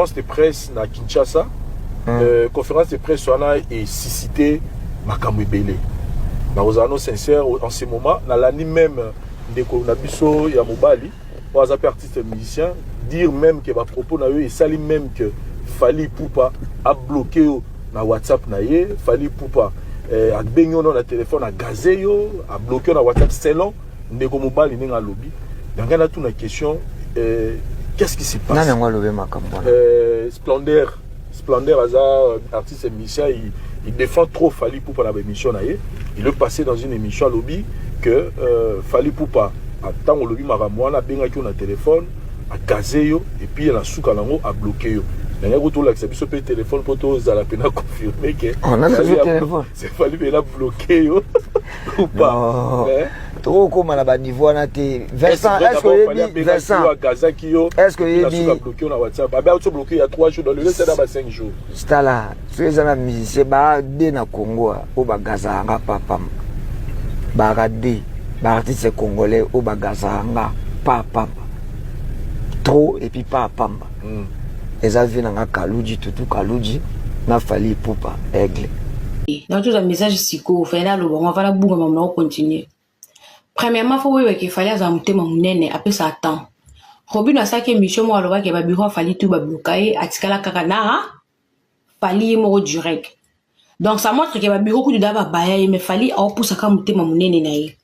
conférence de presse na Kinshasa, conférence de presse wana et suscité makambo ebele. Na ozano sincère en ce moment, na l'année même ndeko na biso ya mobali, oza artiste musicien, dire même que ba propos na eux et sali même que Fally Ipupa a bloqué na WhatsApp na ye, Fally Ipupa a benyo na téléphone a gazé yo, a bloqué na WhatsApp selon ndeko mobali ninga lobby. Donc on a toute une question, qu'est-ce qui se passe? Splendeur artiste et musicien, il défend trop Fally Ipupa dans l'émission. Il est passé dans une émission à lobby que Fally Ipupa attend au lobby Maramouana, a bien un téléphone, a gazé yo, et puis il a souka nango a bloqué yo. Il y a un accès sur le téléphone pour tous à la peine à confirmer que on a le téléphone. C'est Fally il a bloqué yo ou pas. Trop comme à niveau na te Vincent, est-ce que Vincent est-ce que il a bloqué na WhatsApp? Bah tu bloqué il y a 3 jours dans le reste là 5 jours. C'est là, ces amis c'est ba de na Congo au bagaza nga papa. Ba radé, ba artiste congolais au bagaza nga papa. Trop et puis papa. Les avis na Kaluji tutu Kaluji na Fally Ipupa aigle. Dans tout un message siko, fait là le bon on va la bouger maman on continue. Premièrement, il faut qu'il fallait ajouter mon nene après ça temps. Robin a ça qui mission moi alors que babiro Fally tout babloquer atikala kakana Fally mo direct. Donc ça montre que babiro coup de daba baya mais Fally a pousse ka monter mon nene na ye.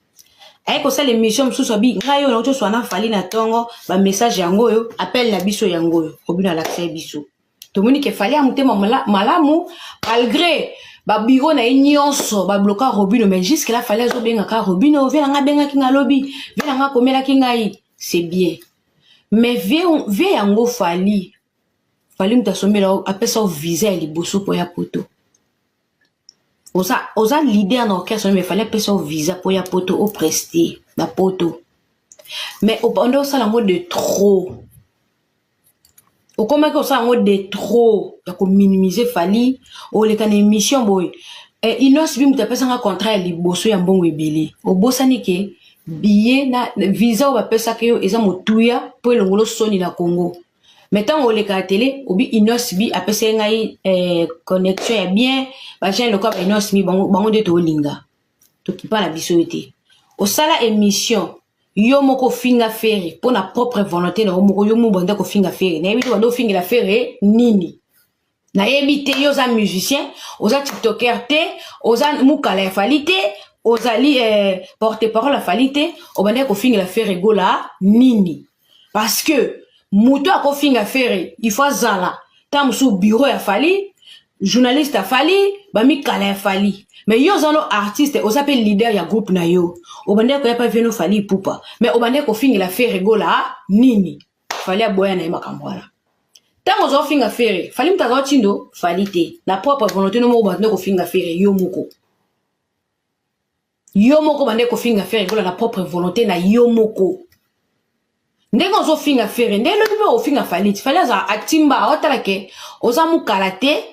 Ay ko ça l'émission msusu abi ngayo na to na Fally na tongo ba message yango yo appel na biso yango yo Robin a l'accès biso. To moni que Fally a monter malamu malgré ba biro na nyonso ba bloquer Robino mais jusque là fallait zo benga ka Robino vient nga benga kinga lobby vient nga komela kinga yi c'est bien mais vie yango Fally mutasomela apesa visa ili boso po ya poto oza leader na orchestre mais fallait apesa visa po ya poto au prester na poto mais au pendant ça la mode de trop au comment que ça en de trop ya ko minimiser Fally o le kan émission boy inos bi mutapesa nga contrat li boso ya mbongo ebele o bosani ke billet na visa o ba pesa ke yo eza motuya po elongolo soni na Congo mettons o le ka télé o bi inos bi apesa ngai connexion ya bien ba chen le ko ba inos mi bango de to linga to kipa na biso ete o sala émission yo moko finga fere pour na propre volonté na moko yo mu bonda ko finga fere na yebi to finga la fere nini na yebi te yo za musicien oza tiktoker te oza mukala ya Fally te ozali porte parole la Fally te o banda ko finga la fere gola nini parce que muto ko finga fere il faut zala tam sou bureau ya Fally journaliste ya Fally ba mikala ya Fally mais yo zano artiste o s'appelle leader ya groupe na yo o bande ko ya pa veno Fally Ipupa mais o bande ko fingi la fere gola nini Fally aboya na makambo wala tango zo finga fere Fally mutazo tindo Fally te na propre volonté no mo bande ko finga fere yo moko bande ko finga fere gola na propre volonté na yo moko ndenge zo finga fere ndenge lo o finga Fally za atimba otala ke oza mukala te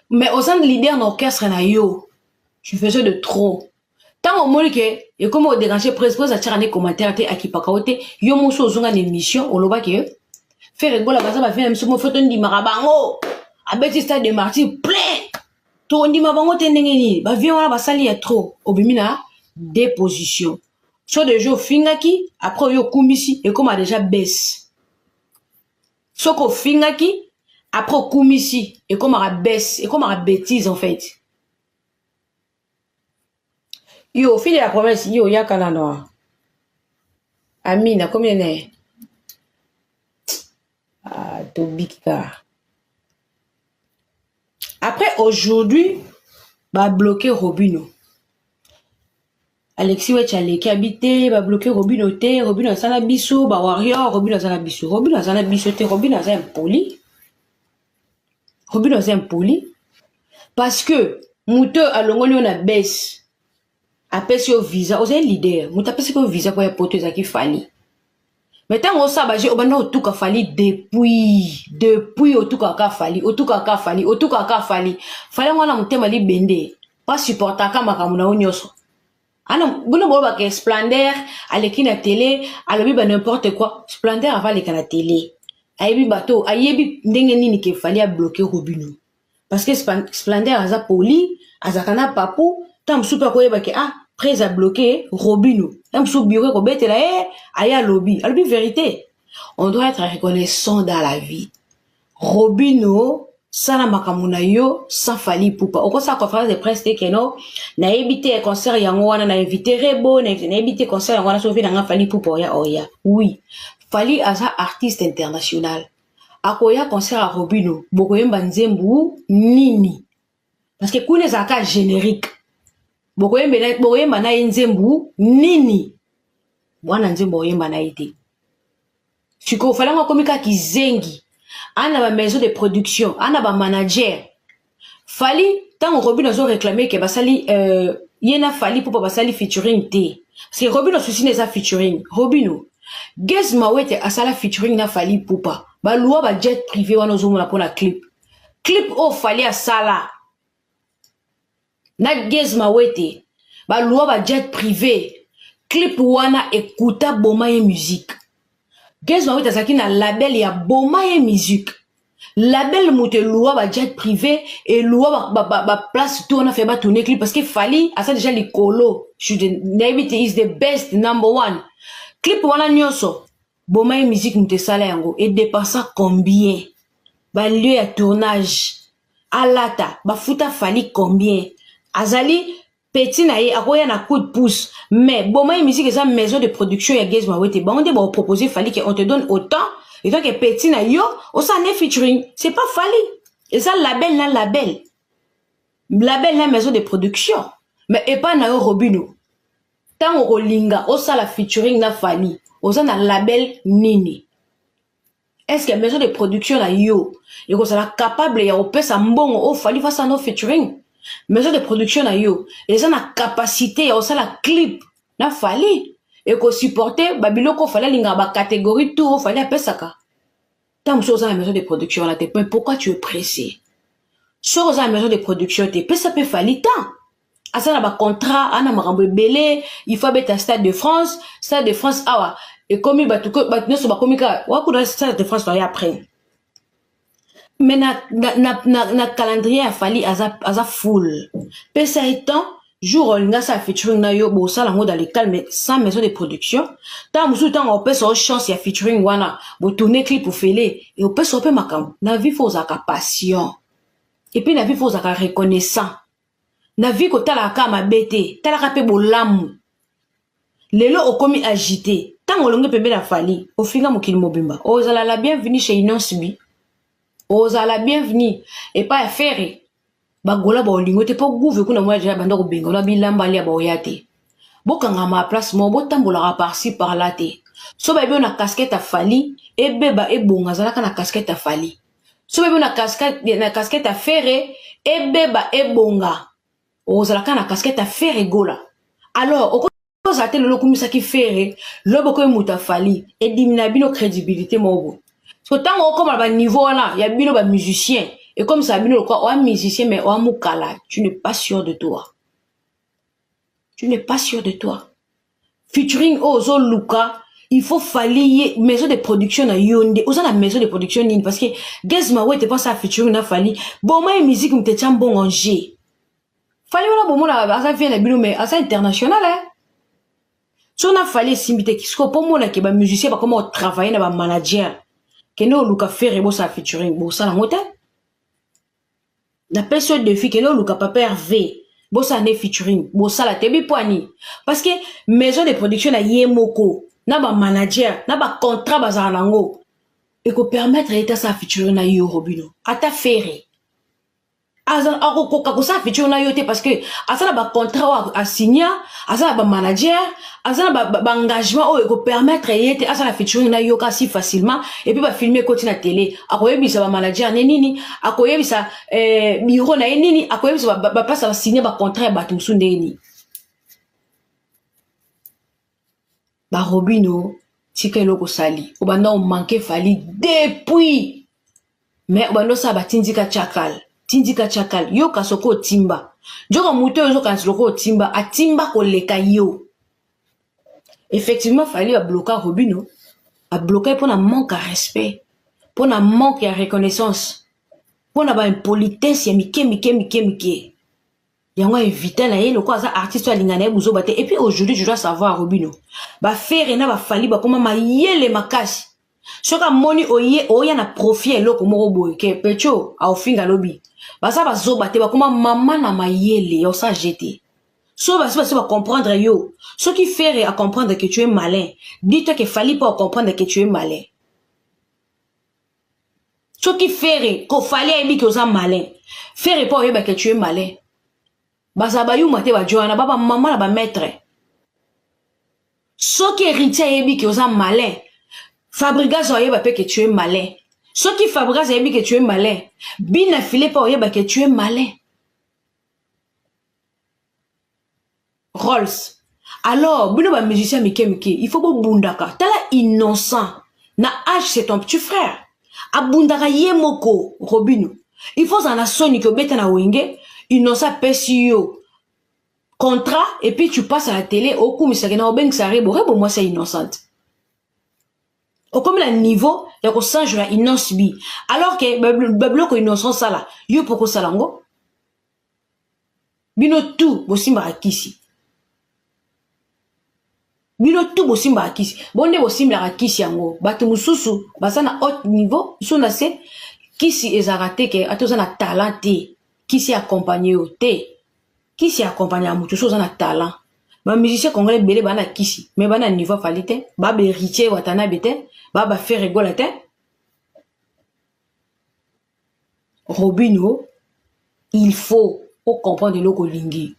mais oza leader na orchestre na yo. Je faisais de trop. Tant au moins que, et comme on dérangeait presque, ça tire des commentaires, à qui pas kaote, yo mousso zonga d'émission, au loba que, faire rigolo la base, va faire un petit photo de marabango, à Betista de Marty, plein. Tout on dit mabango tenengeni, bah viens, va sali à trop, au bimina, des positions. Soit de jour fingaki, après yo kumisi, et comme a déjà baisse. Soit qu'on fingaki, après kumisi, et comme a baisse, et comme a bêtise en fait. Yo, fille de la promesse, yo, yakala noa. Amina, combien est? Ah, Tobika. Après, aujourd'hui, va bloquer Robino. Alexis Wechale qui habite, va bloquer Robino te, Robino Zanabiso, va warrior, Robino Zanabiso, Robino Zanabiso te, Robino Zanampoli. Robino Zanampoli. Parce que, mouto a l'ongolio na baisse. Après ce visa, vous êtes leader. Vous tapez ce visa pour apporter ça qui Fally. Maintenant, on s'abat, j'ai au tout ka Fally depuis au tout ka Fally, au tout ka Fally. Fallait moi la monter mali bende. Pas supporter ka makamuna onyoso. Ana bono boba ke Splendeur, à l'équipe na télé, à l'objet n'importe quoi. Splendeur avant les canaux télé. ayebi bato ayebi ndenge nini ke fali a bloquer Robino parce que Splendeur aza poli azakana papu tam super koyeba ke près a bloqué Robino tam sou bureau ko betela aya lobby vérité on doit être reconnaissant dans la vie Robino sala makamuna yo sans fali poupa oko sa conférence de presse te keno na éviter concert yango wana na inviter Rebo na éviter concert yango wana sofi na fali poupa oya oui fali aza artiste international akoya concert à Robino bokoyemba nzembu nini parce que kune zaka générique bokoyemba na nzembu nini bwana nzembu oyemba na ite siko falanga komika kizengi ana ba maison de production ana ba manager fali tant Robino zo réclamer que basali yena fali pour basali featuring te parce que Robino souci neza featuring Robino Gez Mawete asala featuring na fali poupa ba loi ba jet privé wana ozomona pona clip o fali asala na Gez Mawete ba loi ba jet privé clip wana écouta Bomaye musique Gez Mawete azaki na label ya Bomaye musique label moute loi ba jet privé et loi ba place tout on a fait ba tourner clip parce que fali asa déjà les colo is the best number one clip wana nyonso Bomaye musique moute sala yango et dépassa combien ba lieu ya tournage alata ba futa fali combien azali petit na ye akoya na coup de pouce mais Bomaye musique eza maison de production ya Gez Mawete ba on te ba proposer fali que on te donne autant et donc petit na yo on s'en est featuring c'est pas fali et ça label na maison de production mais et pas na yo Robino tant o linga o sala featuring na fali o za na label nini est-ce que maison de production na yo et ko sala capable ya opesa mbongo o fali face à no featuring maison de production na yo et ça na capacité ya o sala clip na fali et ko supporter babiloko fali linga ba catégorie tout fali apesaka tant chose à la maison de production là mais pourquoi tu es pressé chose à la maison de production te pesa pe fali tant asa na ba contrat ana makambo belé il faut beta Stade de France awa et comme batuko batneso ba komika wa ku Stade de France ya après mais na calendrier a fali aza full pesa étant jour on ça featuring na yo bo sala ngo dans le calme mais sans maison de production tant musu tant on peut so chance ya featuring wana bo tourner clip pour fêler et on peut so pe makam na vie faut zaka passion et puis na vie faut zaka reconnaissant na vie ko tala ka mabete tala ka pe bolamu lelo okomi agité tant olonge pembe na fali ofinga mokili mobimba ozala la bienvenue chez Inosbi ozala bienvenue et pas faire bagola ba olingo te po gouve kuna mwa déjà banda ko bengola bilamba lia ba oyate bokanga ma place mo botambola par-ci par là te so ba na casquette a fali e beba e bonga zala kana casquette a fali so ba na casquette a ferre e beba e bonga ozala kana casquette a ferre gola alors oko zate le lokumisa ki ferre lo boko muta fali e dimina bino crédibilité mobo so tango comme ba niveau là ya bino ba musicien. Et comme ça, un musicien, mais un moukala, tu n'es pas sûr de toi. Tu n'es pas sûr de toi. Featuring Ozo Luka, il faut fallier maison de production à Yonde. Ozo la maison de production parce que Gez Mawete pas ça featuring na fali. Bomaye musique m'te tient bon en G. Fali wala bon la ça vient la bilo mais ça international hein. Si on a fallu simbite qui sco pour moi là que ba musicien ba comment travailler na ba manager. Keno Luka faire bo ça featuring bo ça la moto. La personne de fille que l'on luka papa Hervé bossa ne featuring bossa la tebi poani parce que maison de production na yemoko na ba manager na ba contrat bazalango et ko permettre eta sa featuring na yo Robino ata ferré azan ako ko sa featuring na yo te parce que azana ba contrat a signer azana ba manager azana ba engagement o ko permettre eta azana featuring na yo kasi facilement et puis ba filmer côté na télé akoyebisa ba manager nini akoyebisa bureau na nini akoyebisa ba place ba signer ba contrat ba tumsunde ni ba Robino tikelo ko sali obanda o manquer fali depuis mais obanda sa ba tindika chakal yo kasoko timba joka muto yo kasoko timba atimba ko leka yo effectivement fali a bloquer Robino a bloquer pour un manque à respect pour na manque ya reconnaissance pour na ba impolitesse ya mike yango éviter na ye le quoi ça artiste alingana buzo bate. Et puis aujourd'hui je dois savoir Robino ba faire na ba fali ba comment mayele makasi soka moni oya na profit eloko moko boye ke pecho a ofinga lobi ba ça ba zo bate ba comment maman na mayele yo ça jeter so ba comprendre yo ce qui fait à comprendre que tu es malin dis-toi que fallait pas comprendre que tu es malin. Ce qui fait qu'il fallait aimer que tu es malin faire pas aimer que tu es malin. Bazabayou mate ba joana baba maman la ba maître. Ce qui héritier aimer que tu es malin Fabrigas oyeba pe que tu es malin. Ce qui Fabrigas aimer que tu es malin bina filé pas oyeba que tu es malin. Rolls. Alors, bino ba musicien mike, il faut que bundaka. Tala innocent. Na âge c'est ton petit frère. Abundaka yemoko, Robino. Il faut en soni que beta na wenge, innocent pesio. Contrat, et puis tu passes à la télé, au coup, mais na obeng sa rebo moi c'est innocente. Au comme le niveau, y'a ko sange la innocence bi. Alors que, bablo ko innocent ça là, yo poko salango. Bino tout, bosimba akisi. Bino tout bosimba akisi. Bonde bosimba akisi yango. Batu mususu, basa na haut niveau, iso na se, kisi ezarate ke, atoza na talent te. Kisi accompagné au te. Kisi accompagné à mutu, soza na talent. Ba musicien congolais belé bana kisi. Mais bana niveau falite, ba be héritier watana bete, ba faire rigoler te. Robino, il faut comprendre le kolingi.